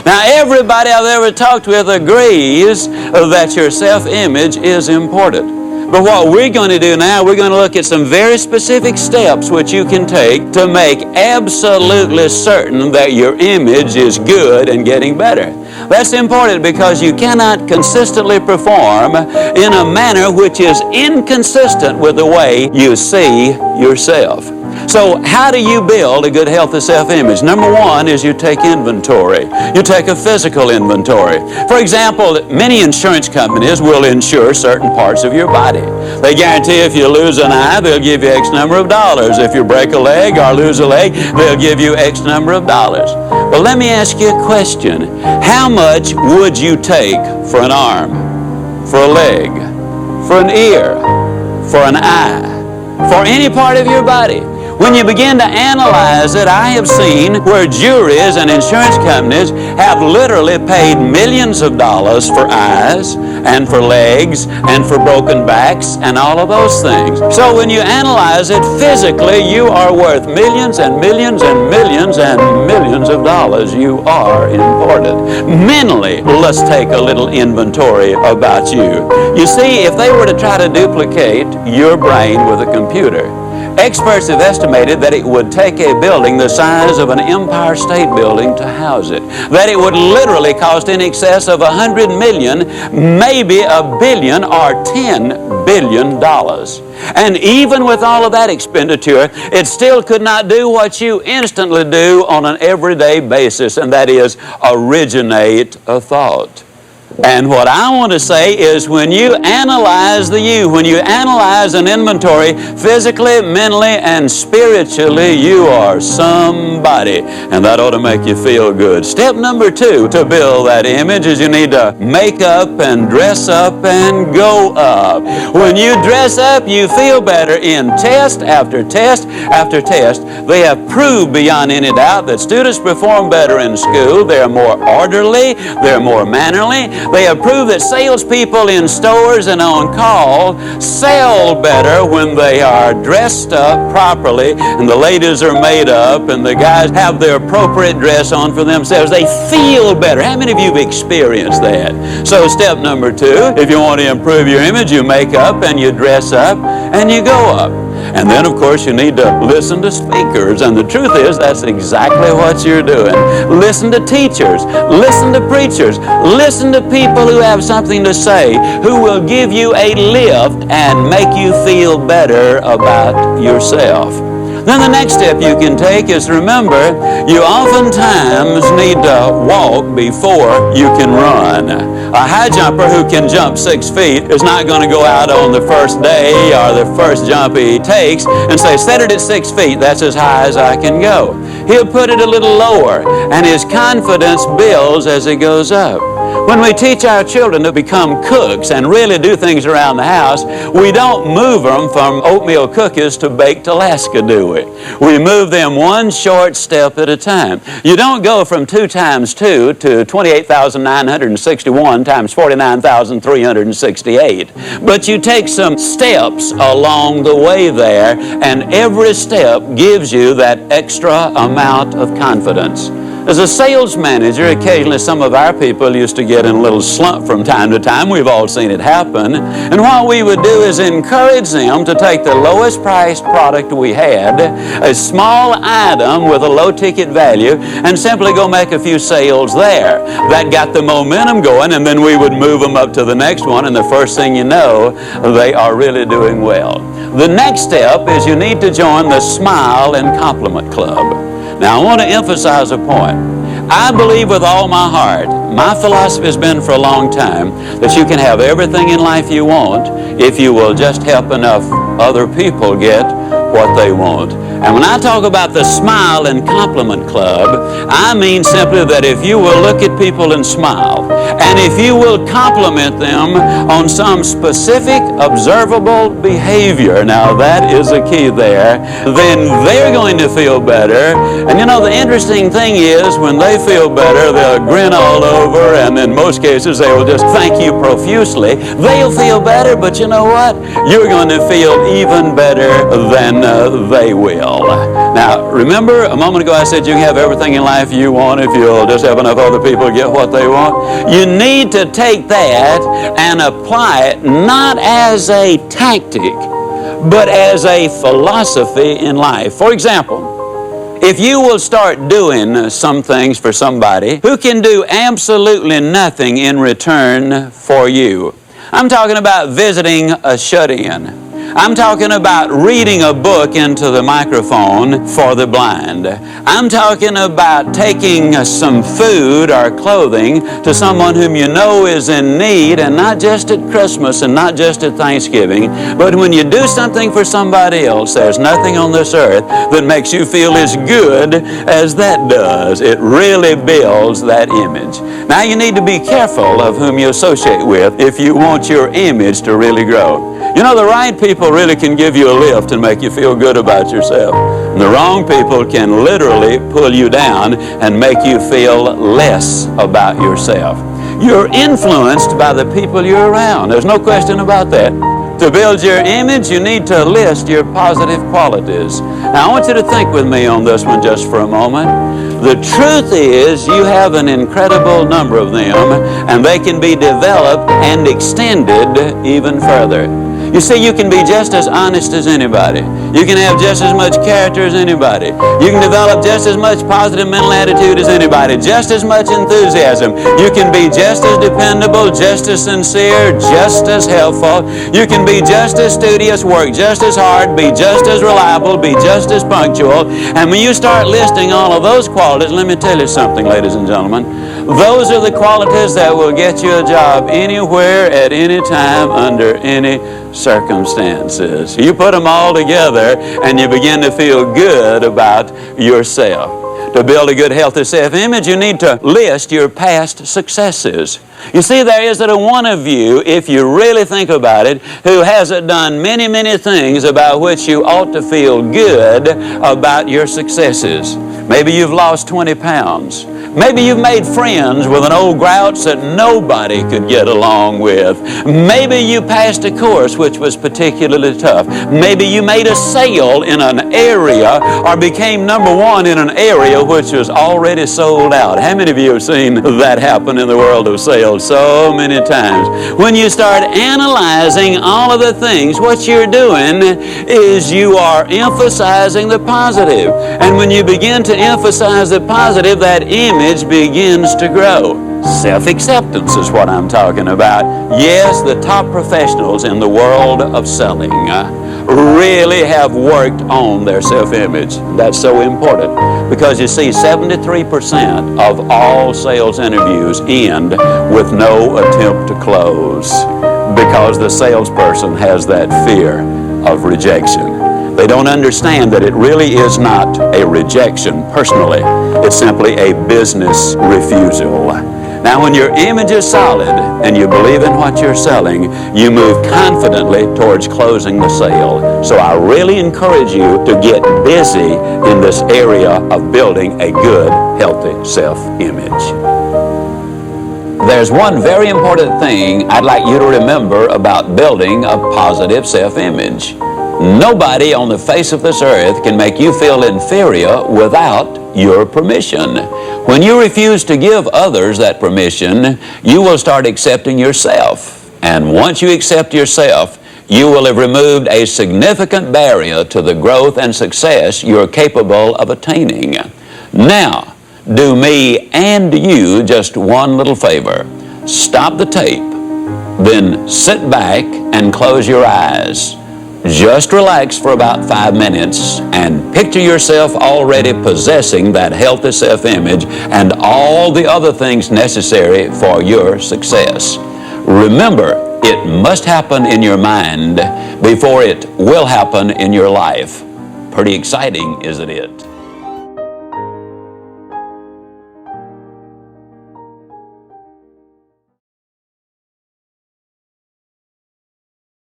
Now, everybody I've ever talked with agrees that your self-image is important. But what we're going to do now, we're going to look at some very specific steps which you can take to make absolutely certain that your image is good and getting better. That's important because you cannot consistently perform in a manner which is inconsistent with the way you see yourself. So how do you build a good, healthy self-image? Number one is you take inventory. You take a physical inventory. For example, many insurance companies will insure certain parts of your body. They guarantee if you lose an eye, they'll give you X number of dollars. If you break a leg or lose a leg, they'll give you X number of dollars. But let me ask you a question. How much would you take for an arm, for a leg, for an ear, for an eye, for any part of your body? When you begin to analyze it, I have seen where juries and insurance companies have literally paid millions of dollars for eyes and for legs and for broken backs and all of those things. So when you analyze it physically, you are worth millions and millions and millions and millions of dollars. You are important. Mentally, let's take a little inventory about you. You see, if they were to try to duplicate your brain with a computer, experts have estimated that it would take a building the size of an Empire State Building to house it. That it would literally cost in excess of $100 million, maybe $1 billion or $10 billion. And even with all of that expenditure, it still could not do what you instantly do on an everyday basis, and that is originate a thought. And what I want to say is when you analyze the you, when you analyze an inventory physically, mentally, and spiritually, you are somebody. And that ought to make you feel good. Step number two to build that image is you need to make up and dress up and go up. When you dress up, you feel better in test after test after test. They have proved beyond any doubt that students perform better in school. They're more orderly. They're more mannerly. They have proved that salespeople in stores and on call sell better when they are dressed up properly, and the ladies are made up, and the guys have their appropriate dress on for themselves. They feel better. How many of you have experienced that? So step number two, if you want to improve your image, you make up and you dress up and you go up. And then, of course, you need to listen to speakers. And the truth is, that's exactly what you're doing. Listen to teachers. Listen to preachers. Listen to people who have something to say, who will give you a lift and make you feel better about yourself. Then the next step you can take is remember, you oftentimes need to walk before you can run. A high jumper who can jump 6 feet is not going to go out on the first day or the first jump he takes and say, set it at 6 feet, that's as high as I can go. He'll put it a little lower, and his confidence builds as he goes up. When we teach our children to become cooks and really do things around the house, we don't move them from oatmeal cookies to baked Alaska, do we? We move them one short step at a time. You don't go from 2 times 2 to 28,961 times 49,368. But you take some steps along the way there, and every step gives you that extra amount of confidence. As a sales manager, occasionally some of our people used to get in a little slump from time to time. We've all seen it happen. And what we would do is encourage them to take the lowest priced product we had, a small item with a low ticket value, and simply go make a few sales there. That got the momentum going, and then we would move them up to the next one, and the first thing you know, they are really doing well. The next step is you need to join the Smile and Compliment Club. Now, I want to emphasize a point. I believe with all my heart, my philosophy has been for a long time, that you can have everything in life you want if you will just help enough other people get what they want. And when I talk about the Smile and Compliment Club, I mean simply that if you will look at people and smile, And if you will compliment them on some specific observable behavior, now that is a key there, then they're going to feel better. And you know, the interesting thing is, when they feel better, they'll grin all over, and in most cases they will just thank you profusely. They'll feel better, but you know what? You're going to feel even better than they will. Now, remember a moment ago I said you can have everything in life you want if you'll just have enough other people get what they want? You need to take that and apply it not as a tactic, but as a philosophy in life. For example, if you will start doing some things for somebody who can do absolutely nothing in return for you. I'm talking about visiting a shut-in. I'm talking about reading a book into the microphone for the blind. I'm talking about taking some food or clothing to someone whom you know is in need, and not just at Christmas and not just at Thanksgiving, but when you do something for somebody else, there's nothing on this earth that makes you feel as good as that does. It really builds that image. Now you need to be careful of whom you associate with if you want your image to really grow. You know, the right people really can give you a lift and make you feel good about yourself. And the wrong people can literally pull you down and make you feel less about yourself. You're influenced by the people you're around. There's no question about that. To build your image, you need to list your positive qualities. Now, I want you to think with me on this one just for a moment. The truth is, you have an incredible number of them, and they can be developed and extended even further. You see, you can be just as honest as anybody. You can have just as much character as anybody. You can develop just as much positive mental attitude as anybody, just as much enthusiasm. You can be just as dependable, just as sincere, just as helpful. You can be just as studious, work just as hard, be just as reliable, be just as punctual. And when you start listing all of those qualities, let me tell you something, ladies and gentlemen. Those are the qualities that will get you a job anywhere, at any time, under any circumstances. You put them all together and you begin to feel good about yourself. To build a good, healthy self-image, you need to list your past successes. You see, there isn't a one of you, if you really think about it, who hasn't done many, many things about which you ought to feel good about your successes. Maybe you've lost 20 pounds. Maybe you've made friends with an old grouch that nobody could get along with. Maybe you passed a course which was particularly tough. Maybe you made a sale in an area or became number one in an area which was already sold out. How many of you have seen that happen in the world of sales so many times? When you start analyzing all of the things, what you're doing is you are emphasizing the positive. And when you begin to emphasize the positive, that image begins to grow. Self-acceptance is what I'm talking about. Yes, the top professionals in the world of selling really have worked on their self-image. That's so important because you see, 73% of all sales interviews end with no attempt to close because the salesperson has that fear of rejection. They don't understand that it really is not a rejection personally. It's simply a business refusal. Now, when your image is solid and you believe in what you're selling, you move confidently towards closing the sale. So I really encourage you to get busy in this area of building a good, healthy self-image. There's one very important thing I'd like you to remember about building a positive self-image. Nobody on the face of this earth can make you feel inferior without your permission. When you refuse to give others that permission, you will start accepting yourself. And once you accept yourself, you will have removed a significant barrier to the growth and success you're capable of attaining. Now, do me and you just one little favor. Stop the tape, then sit back and close your eyes. Just relax for about 5 minutes and picture yourself already possessing that healthy self-image and all the other things necessary for your success. Remember, it must happen in your mind before it will happen in your life. Pretty exciting, isn't it?